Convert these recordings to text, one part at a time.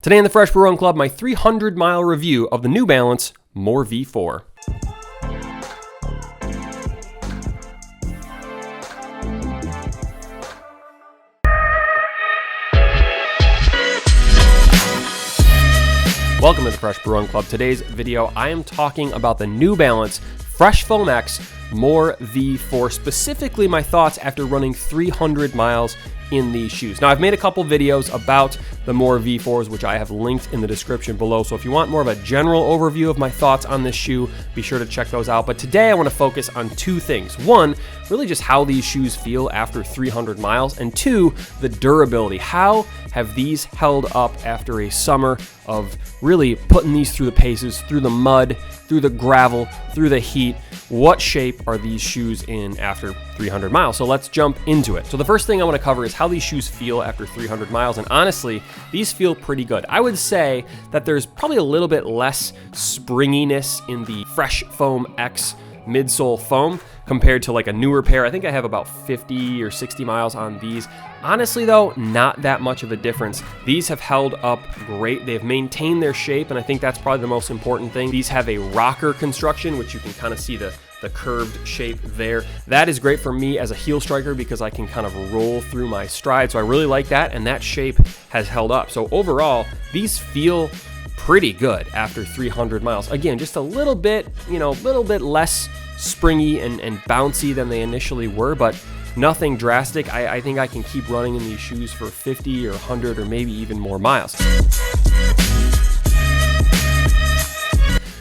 Today in the Fresh Brew Run Club, my 300-mile review of the New Balance More V4. Welcome to the Fresh Brew Run Club. Today's video, I am talking about the New Balance Fresh Foam X More V4, specifically my thoughts after running 300 miles in these shoes. Now, I've made a couple videos about the More V4s, which I have linked in the description below. So if you want more of a general overview of my thoughts on this shoe, be sure to check those out. But today I want to focus on two things. One, really just how these shoes feel after 300 miles. And two, the durability. How have these held up after a summer of really putting these through the paces, through the mud, through the gravel, through the heat? What shape are these shoes in after 300 miles? So let's jump into it. So the first thing I want to cover is how these shoes feel after 300 miles. And honestly, these feel pretty good. I would say that there's probably a little bit less springiness in the Fresh Foam X midsole foam compared to like a newer pair. I think I have about 50 or 60 miles on these. Honestly though, not that much of a difference. These have held up great. They've maintained their shape, and I think that's probably the most important thing. These have a rocker construction, which you can kind of see the curved shape there. That is great for me as a heel striker because I can kind of roll through my stride. So I really like that, and that shape has held up. So overall, these feel pretty good after 300 miles. Again, just a little bit, a little bit less springy and bouncy than they initially were, but nothing drastic. I think I can keep running in these shoes for 50 or 100 or maybe even more miles.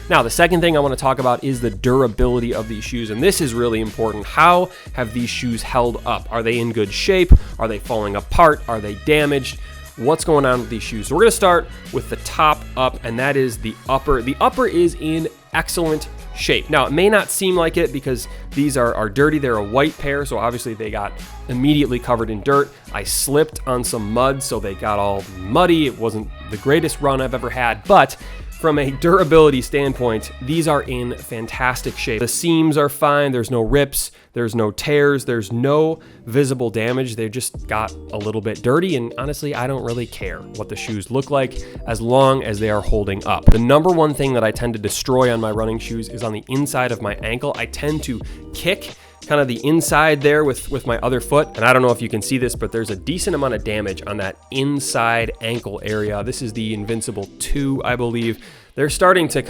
Now, the second thing I want to talk about is the durability of these shoes, and this is really important. How have these shoes held up? Are they in good shape? Are they falling apart? Are they damaged? What's going on with these shoes? So we're going to start with the top up, and that is the upper. The upper is in excellent shape. Now, it may not seem like it because these are dirty. They're a white pair, so obviously they got immediately covered in dirt. I slipped on some mud, so they got all muddy. It wasn't the greatest run I've ever had, but from a durability standpoint, these are in fantastic shape. The seams are fine. There's no rips. There's no tears. There's no visible damage. They just got a little bit dirty, and honestly, I don't really care what the shoes look like as long as they are holding up. The number one thing that I tend to destroy on my running shoes is on the inside of my ankle. I tend to kick kind of the inside there with my other foot. And I don't know if you can see this, but there's a decent amount of damage on that inside ankle area. This is the Invincible 2, I believe. They're starting to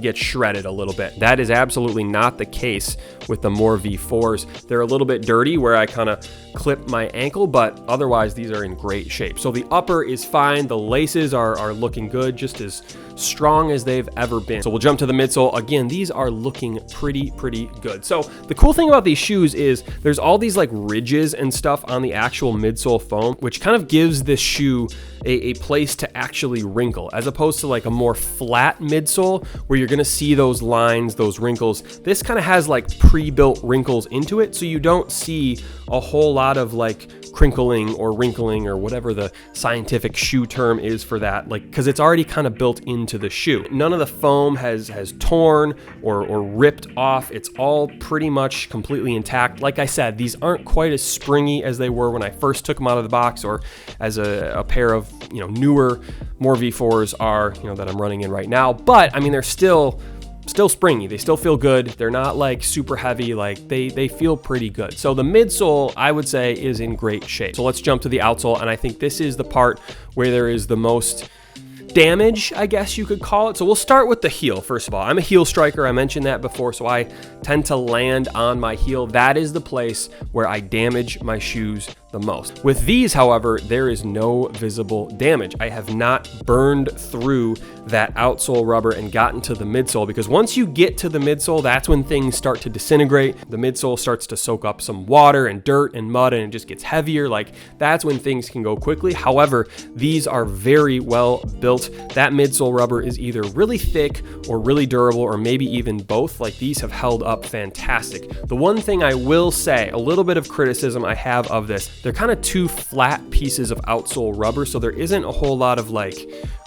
get shredded a little bit. That is absolutely not the case with the More V4s. They're a little bit dirty where I kind of clip my ankle, but otherwise these are in great shape. So the upper is fine. The laces are looking good, just as strong as they've ever been. So we'll jump to the midsole. Again, these are looking pretty good. So the cool thing about these shoes is there's all these like ridges and stuff on the actual midsole foam, which kind of gives this shoe a place to actually wrinkle, as opposed to like a more flat midsole where you're gonna see those lines, those wrinkles. This kind of has like pre-built wrinkles into it, so you don't see a whole lot of like crinkling or wrinkling or whatever the scientific shoe term is for that, like, because it's already kind of built into the shoe. None of the foam has torn or ripped off. It's all pretty much completely intact. Like I said, these aren't quite as springy as they were when I first took them out of the box, or as a pair of newer More V4s are that I'm running in right now. But I mean, they're still springy. They still feel good. They're not like super heavy. Like they feel pretty good. So the midsole, I would say, is in great shape. So let's jump to the outsole, and I think this is the part where there is the most damage, I guess you could call it. So we'll start with the heel. First of all, I'm a heel striker. I mentioned that before, so I tend to land on my heel. That is the place where I damage my shoes the most. With these, however, there is no visible damage. I have not burned through that outsole rubber and gotten to the midsole, because once you get to the midsole, that's when things start to disintegrate. The midsole starts to soak up some water and dirt and mud, and it just gets heavier. Like, that's when things can go quickly. However, these are very well built. That midsole rubber is either really thick or really durable, or maybe even both. Like, these have held up fantastic. The one thing I will say, a little bit of criticism I have of this, they're kind of two flat pieces of outsole rubber, so there isn't a whole lot of like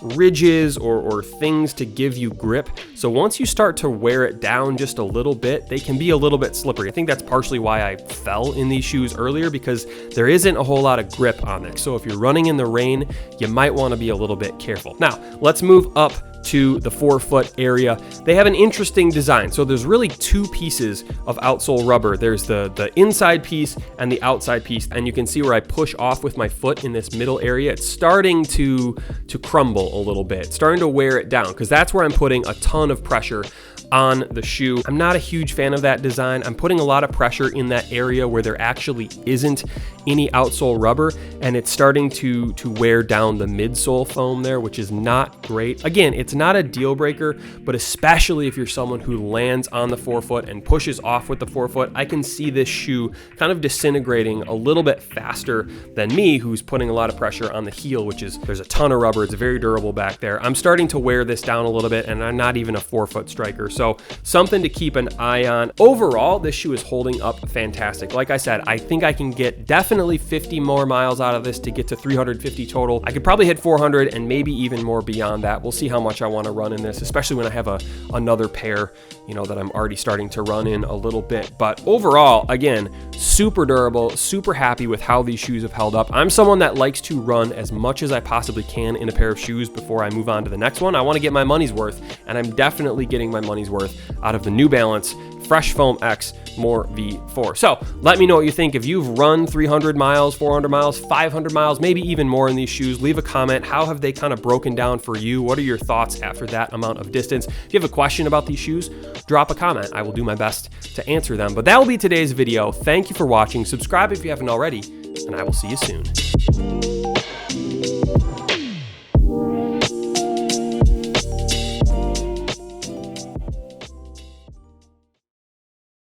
ridges or things to give you grip. So once you start to wear it down just a little bit, they can be a little bit slippery. I think that's partially why I fell in these shoes earlier, because there isn't a whole lot of grip on it. So if you're running in the rain, you might want to be a little bit careful. Now, let's move up to the forefoot area. They have an interesting design. So there's really two pieces of outsole rubber. There's the inside piece and the outside piece, and you can see where I push off with my foot in this middle area. It's starting to crumble a little bit, starting to wear it down, because that's where I'm putting a ton of pressure on the shoe. I'm not a huge fan of that design. I'm putting a lot of pressure in that area where there actually isn't any outsole rubber, and it's starting to wear down the midsole foam there, which is not great. Again, it's not a deal breaker, but especially if you're someone who lands on the forefoot and pushes off with the forefoot, I can see this shoe kind of disintegrating a little bit faster than me, who's putting a lot of pressure on the heel, which is, there's a ton of rubber. It's very durable back there. I'm starting to wear this down a little bit, and I'm not even a forefoot striker. So something to keep an eye on. Overall, this shoe is holding up fantastic. Like I said, I think I can get definitely 50 more miles out of this to get to 350 total. I could probably hit 400 and maybe even more beyond that. We'll see how much I want to run in this, especially when I have another pair, you know, that I'm already starting to run in a little bit. But overall, again, super durable, super happy with how these shoes have held up. I'm someone that likes to run as much as I possibly can in a pair of shoes before I move on to the next one. I want to get my money's worth, and I'm definitely getting my money's worth out of the New Balance Fresh Foam X More V4. So let me know what you think. If you've run 300 miles, 400 miles, 500 miles, maybe even more in these shoes, leave a comment. How have they kind of broken down for you? What are your thoughts after that amount of distance? If you have a question about these shoes, drop a comment. I will do my best to answer them. But that will be today's video. Thank you for watching. Subscribe if you haven't already, and I will see you soon.